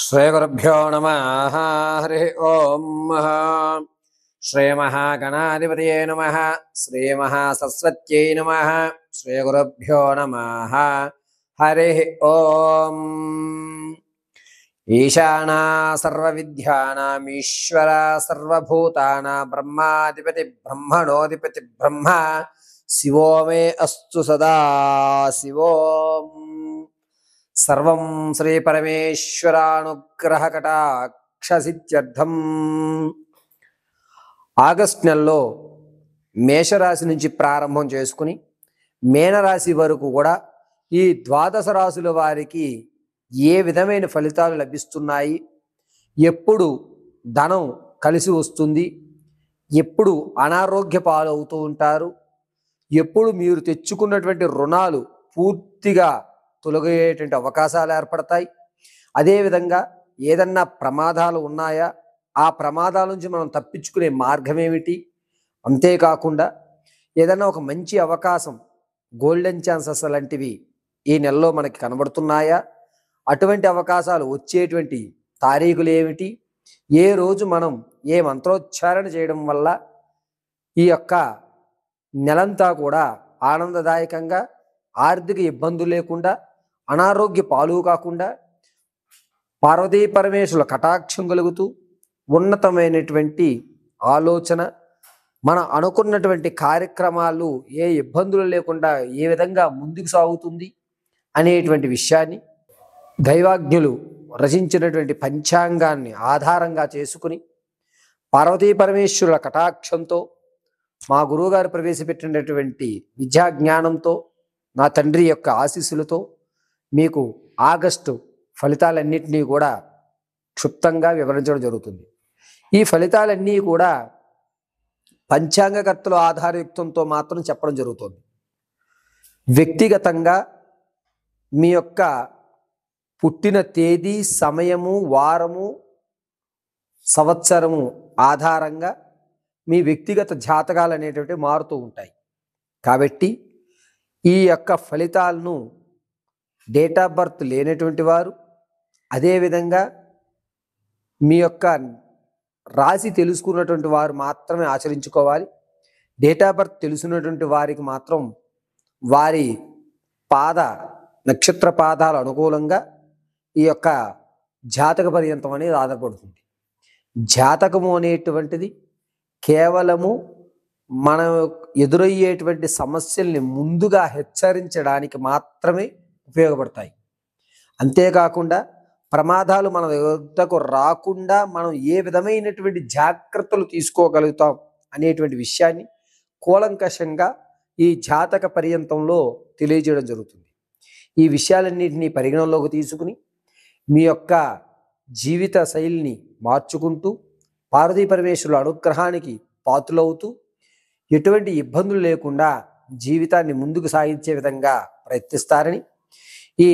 శ్రీగురుభ్యో నమః. హరి ఓం. శ్రీమహాగణాధిపతయే నమః. శ్రీమహాసరస్వత్యై నమః. శ్రీగురుభ్యో నమః. హరి ఓం. ఈశానా సర్వవిద్యానాం ఈశ్వర సర్వభూతానాం బ్రహ్మాధిపతి బ్రహ్మణోధిపతి బ్రహ్మ శివో మే అస్తు సదా శివోం. సర్వం శ్రీ పరమేశ్వరానుగ్రహ కటాక్షసిద్ధ్యర్థం. ఆగస్టు నెలలో మేషరాశి నుంచి ప్రారంభం చేసుకుని మీనరాశి వరకు కూడా ఈ ద్వాదశ రాశుల వారికి ఏ విధమైన ఫలితాలు లభిస్తున్నాయి, ఎప్పుడు ధనం కలిసి వస్తుంది, ఎప్పుడు అనారోగ్య పాలవుతూ ఉంటారు, ఎప్పుడు మీరు తెచ్చుకున్నటువంటి రుణాలు పూర్తిగా తొలగేటువంటి అవకాశాలు ఏర్పడతాయి, అదేవిధంగా ఏదన్నా ప్రమాదాలు ఉన్నాయా, ఆ ప్రమాదాల నుంచి మనం తప్పించుకునే మార్గం ఏమిటి, అంతేకాకుండా ఏదన్నా ఒక మంచి అవకాశం గోల్డెన్ ఛాన్సెస్ లాంటివి ఈ నెలలో మనకి కనబడుతున్నాయా, అటువంటి అవకాశాలు వచ్చేటువంటి తారీఖులు ఏమిటి, ఏ రోజు మనం ఏ మంత్రోచ్చారణ చేయడం వల్ల ఈ యొక్క నెలంతా కూడా ఆనందదాయకంగా, ఆర్థిక ఇబ్బందులు లేకుండా, అనారోగ్య పాలు కాకుండా, పార్వతీ పరమేశ్వరుల కటాక్షం కలుగుతూ ఉన్నతమైనటువంటి ఆలోచన, మన అనుకున్నటువంటి కార్యక్రమాలు ఏ ఇబ్బందులు లేకుండా ఏ విధంగా ముందుకు సాగుతుంది అనేటువంటి విషయాన్ని దైవాజ్ఞులు రచించినటువంటి పంచాంగాన్ని ఆధారంగా చేసుకుని పార్వతీ పరమేశ్వరుల కటాక్షంతో, మా గురువుగారు ప్రవేశపెట్టినటువంటి విద్యా జ్ఞానంతో, నా తండ్రి యొక్క ఆశీస్సులతో మీకు ఆగస్టు ఫలితాలన్నింటినీ కూడా క్షుప్తంగా వివరించడం జరుగుతుంది. ఈ ఫలితాలన్నీ కూడా పంచాంగకర్తల ఆధారయుక్తంతో మాత్రం చెప్పడం జరుగుతుంది. వ్యక్తిగతంగా మీ యొక్క పుట్టిన తేదీ, సమయము, వారము, సంవత్సరము ఆధారంగా మీ వ్యక్తిగత జాతకాలు అనేటువంటివి మారుతూ ఉంటాయి. కాబట్టి ఈ యొక్క ఫలితాలను డేట్ ఆఫ్ బర్త్ లేనటువంటి వారు, అదేవిధంగా మీ యొక్క రాశి తెలుసుకున్నటువంటి వారు మాత్రమే ఆచరించుకోవాలి. డేట్ ఆఫ్ బర్త్ తెలుసుకున్నటువంటి వారికి మాత్రం వారి పాద నక్షత్ర పాదాలు అనుకూలంగా ఈ యొక్క జాతక పర్యంతం అనేది ఆధారపడుతుంది. జాతకము అనేటువంటిది కేవలము మన ఎదురయ్యేటువంటి సమస్యల్ని ముందుగా హెచ్చరించడానికి మాత్రమే ఉపయోగపడతాయి. అంతేకాకుండా ప్రమాదాలు మన వద్దకు రాకుండా మనం ఏ విధమైనటువంటి జాగ్రత్తలు తీసుకోగలుగుతాం అనేటువంటి విషయాన్ని కూలంకషంగా ఈ జాతక పర్యంతంలో తెలియజేయడం జరుగుతుంది. ఈ విషయాలన్నింటినీ పరిగణనలోకి తీసుకుని మీ యొక్క జీవిత శైలిని మార్చుకుంటూ పార్వతీ పరమేశ్వరుల అనుగ్రహానికి పాత్రులవుతూ ఎటువంటి ఇబ్బందులు లేకుండా జీవితాన్ని ముందుకు సాగించే విధంగా ప్రయత్నిస్తారని, ఈ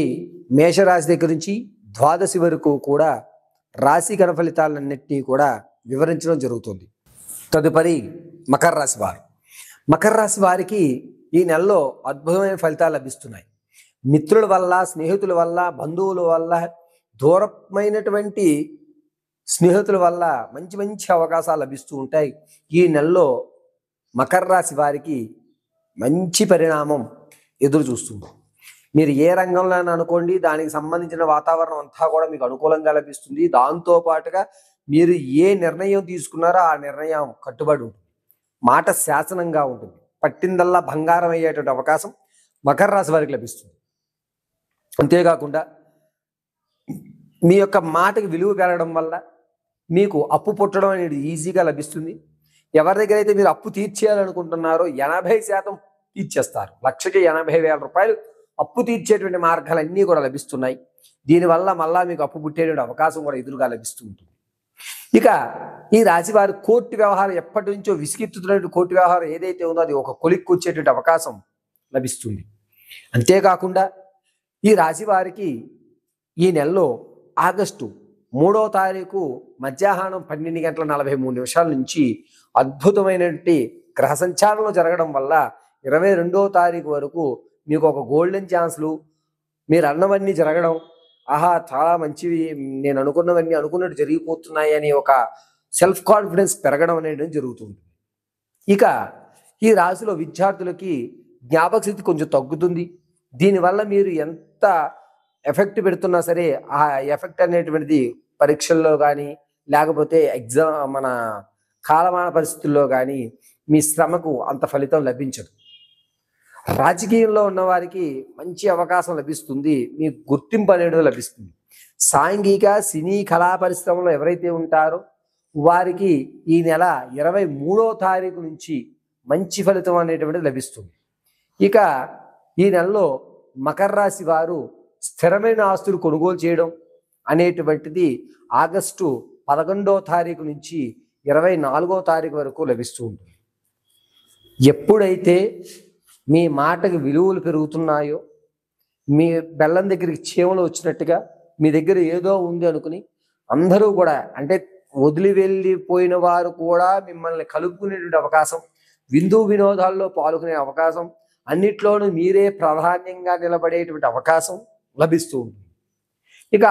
మేషరాశి దగ్గర నుంచి ద్వాదశి వరకు కూడా రాశి గణ ఫలితాలన్నింటినీ కూడా వివరించడం జరుగుతుంది. తదుపరి మకర రాశి వారు. మకర రాశి వారికి ఈ నెలలో అద్భుతమైన ఫలితాలు లభిస్తున్నాయి. మిత్రుల వల్ల, స్నేహితుల వల్ల, బంధువుల వల్ల, దూరమైనటువంటి స్నేహితుల వల్ల మంచి మంచి అవకాశాలు లభిస్తూ ఉంటాయి. ఈ నెలలో మకర రాశి వారికి మంచి పరిణామం ఎదురు చూస్తుంది. మీరు ఏ రంగంలో అనుకోండి, దానికి సంబంధించిన వాతావరణం అంతా కూడా మీకు అనుకూలంగా లభిస్తుంది. దాంతోపాటుగా మీరు ఏ నిర్ణయం తీసుకున్నారో ఆ నిర్ణయం కట్టుబడి ఉంటుంది. మాట శాసనంగా ఉంటుంది. పట్టిందల్లా బంగారం అయ్యేటువంటి అవకాశం మకర రాశి వారికి లభిస్తుంది. అంతేకాకుండా మీ యొక్క మాటకి విలువ పెరగడం వల్ల మీకు అప్పు పుట్టడం అనేది ఈజీగా లభిస్తుంది. ఎవరి దగ్గర అయితే మీరు అప్పు తీర్చేయాలనుకుంటున్నారో 80% తీర్చేస్తారు. 1,80,000 రూపాయలు అప్పు తీర్చేటువంటి మార్గాలన్నీ కూడా లభిస్తున్నాయి. దీనివల్ల మళ్ళా మీకు అప్పు పుట్టేటువంటి అవకాశం కూడా ఎదురుగా లభిస్తూ ఉంటుంది. ఇక ఈ రాశి వారి కోర్టు వ్యవహారం, ఎప్పటి నుంచో విసిగెత్తుతున్నటువంటి కోర్టు వ్యవహారం ఏదైతే ఉందో అది ఒక కొలిక్కి వచ్చేటువంటి అవకాశం లభిస్తుంది. అంతేకాకుండా ఈ రాశి వారికి ఈ నెలలో ఆగస్టు 3వ తారీఖు మధ్యాహ్నం 12:43 నుంచి అద్భుతమైనటువంటి గ్రహ సంచారంలో జరగడం వల్ల 22వ తారీఖు వరకు మీకు ఒక గోల్డెన్ ఛాన్స్లు, మీరు అన్నవన్నీ జరగడం, ఆహా చాలా మంచివి, నేను అనుకున్నవన్నీ అనుకున్నట్టు జరిగిపోతున్నాయి అని ఒక సెల్ఫ్ కాన్ఫిడెన్స్ పెరగడం అనేది జరుగుతుంది. ఇక ఈ రాశిలో విద్యార్థులకి జ్ఞాపక శక్తి కొంచెం తగ్గుతుంది. దీనివల్ల మీరు ఎంత ఎఫెక్ట్ పెడుతున్నా సరే ఆ ఎఫెక్ట్ అనేటువంటిది పరీక్షల్లో కానీ లేకపోతే మన కాలమాన పరిస్థితుల్లో కానీ మీ శ్రమకు అంత ఫలితం లభించదు. రాజకీయంలో ఉన్న వారికి మంచి అవకాశం లభిస్తుంది, మీ గుర్తింపు అనేది లభిస్తుంది. సాంఘిక సినీ కళా పరిశ్రమలో ఎవరైతే ఉంటారో వారికి ఈ నెల 23వ తారీఖు నుంచి మంచి ఫలితం అనేటువంటిది లభిస్తుంది. ఇక ఈ నెలలో మకర రాశి వారు స్థిరమైన ఆస్తులు కొనుగోలు చేయడం అనేటువంటిది ఆగస్టు 11వ తారీఖు నుంచి 24వ తారీఖు వరకు లభిస్తూ ఉంటుంది. ఎప్పుడైతే మీ మాటకి విలువలు పెరుగుతున్నాయో, మీ బెల్లం దగ్గరికి చీమలు వచ్చినట్టుగా మీ దగ్గర ఏదో ఉంది అనుకుని అందరూ కూడా అంటే వదిలి వెళ్ళిపోయిన వారు కూడా మిమ్మల్ని కలుపుకునేటువంటి అవకాశం, విందు వినోదాల్లో పాల్గొనే అవకాశం, అన్నిట్లోనూ మీరే ప్రాధాన్యంగా నిలబడేటువంటి అవకాశం లభిస్తూ ఉంటుంది. ఇక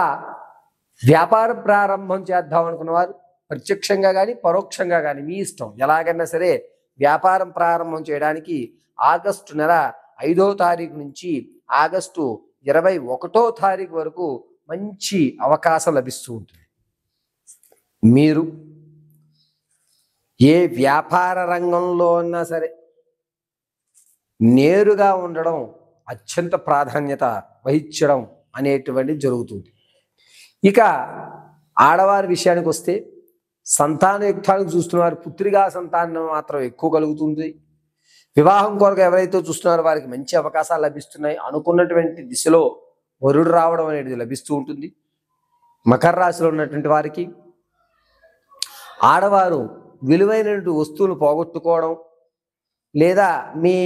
వ్యాపారం ప్రారంభం చేద్దాం అనుకున్న వారు ప్రత్యక్షంగా కానీ పరోక్షంగా కానీ మీ ఇష్టం, ఎలాగైనా సరే వ్యాపారం ప్రారంభం చేయడానికి ఆగస్టు నెల 5వ తారీఖు నుంచి ఆగస్టు 21వ తారీఖు వరకు మంచి అవకాశం లభిస్తూ ఉంటుంది. మీరు ఏ వ్యాపార రంగంలో ఉన్నా సరే నేరుగా ఉండడం అత్యంత ప్రాధాన్యత వహించడం అనేటువంటిది జరుగుతుంది. ఇక ఆడవారి విషయానికి వస్తే సంతానయుక్తానికి చూస్తున్నవారు పుత్రిగా సంతానం మాత్రం ఎక్కువ కలుగుతుంది. వివాహం కొరకు ఎవరైతే చూస్తున్నారో వారికి మంచి అవకాశాలు లభిస్తున్నాయి. అనుకున్నటువంటి దిశలో వరుడు రావడం అనేది లభిస్తూ ఉంటుంది. మకర రాశిలో ఉన్నటువంటి వారికి ఆడవారు విలువైనటువంటి వస్తువులు పోగొట్టుకోవడం లేదా మీ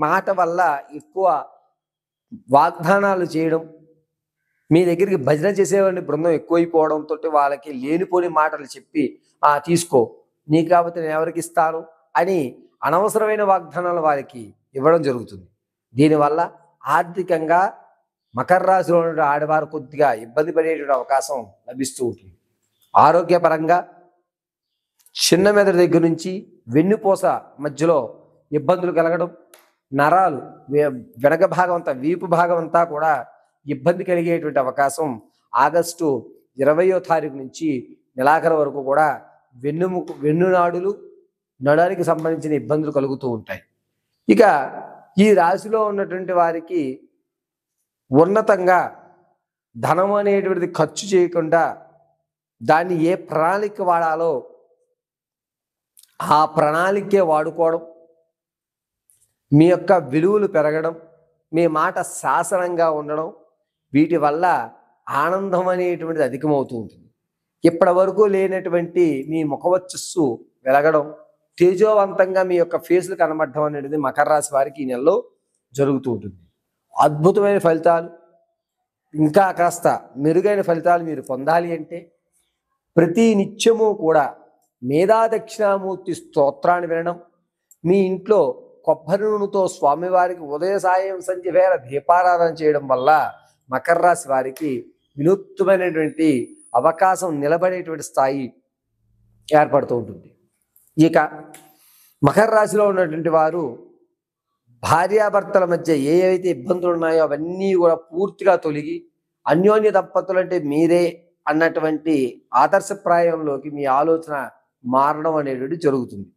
మాట వల్ల ఎక్కువ వాగ్దానాలు చేయడం, మీ దగ్గరికి భజన చేసేవాడిని బృందం ఎక్కువైపోవడంతో వాళ్ళకి లేనిపోని మాటలు చెప్పి తీసుకో నీకు కాబట్టి నేను ఎవరికి ఇస్తాను అని అనవసరమైన వాగ్దానాలు వారికి ఇవ్వడం జరుగుతుంది. దీనివల్ల ఆర్థికంగా మకర రాశిలో ఉన్న ఆడవారు కొద్దిగా ఇబ్బంది పడేటువంటి అవకాశం లభిస్తూ ఉంటుంది. ఆరోగ్యపరంగా చిన్న మెదడు దగ్గర నుంచి వెన్నుపూస మధ్యలో ఇబ్బందులు కలగడం, నరాలు వెనక భాగం అంతా వీపు భాగం అంతా కూడా ఇబ్బంది కలిగేటువంటి అవకాశం ఆగస్టు 20వ తారీఖు నుంచి నెలాఖరు వరకు కూడా వెన్నునాడులు నడానికి సంబంధించిన ఇబ్బందులు కలుగుతూ ఉంటాయి. ఇక ఈ రాశిలో ఉన్నటువంటి వారికి ఉన్నతంగా ధనం అనేటువంటిది ఖర్చు చేయకుండా దాన్ని ఏ ప్రణాళిక వాడాలో ఆ ప్రణాళికే వాడుకోవడం, మీ యొక్క విలువలు పెరగడం, మీ మాట శాసనంగా ఉండడం, వీటి వల్ల ఆనందం అనేటువంటిది అధికమవుతూ ఉంటుంది. ఇప్పటి వరకు లేనటువంటి మీ ముఖవచ్చస్సు వెలగడం, తేజోవంతంగా మీ యొక్క ఫేస్లు కనబడడం అనేది మకర రాశి వారికి ఈ నెలలో జరుగుతూ ఉంటుంది. అద్భుతమైన ఫలితాలు, ఇంకా కాస్త మెరుగైన ఫలితాలు మీరు పొందాలి అంటే ప్రతి నిత్యము కూడా మేధా దక్షిణామూర్తి స్తోత్రాన్ని వినడం, మీ ఇంట్లో కొబ్బరి నూనెతో స్వామివారికి ఉదయ సాయం సంధ్య వేళ దీపారాధన చేయడం వల్ల మకర రాశి వారికి వినూత్నమైనటువంటి అవకాశం నిలబడేటువంటి స్థాయి ఏర్పడుతూ ఉంటుంది. ఇక మకర రాశిలో ఉన్నటువంటి వారు భార్యాభర్తల మధ్య ఏవైతే ఇబ్బందులు ఉన్నాయో అవన్నీ కూడా పూర్తిగా తొలగి అన్యోన్య దంపతులు అంటే మీరే అన్నటువంటి ఆదర్శప్రాయంలోకి మీ ఆలోచన మారడం అనేది జరుగుతుంది.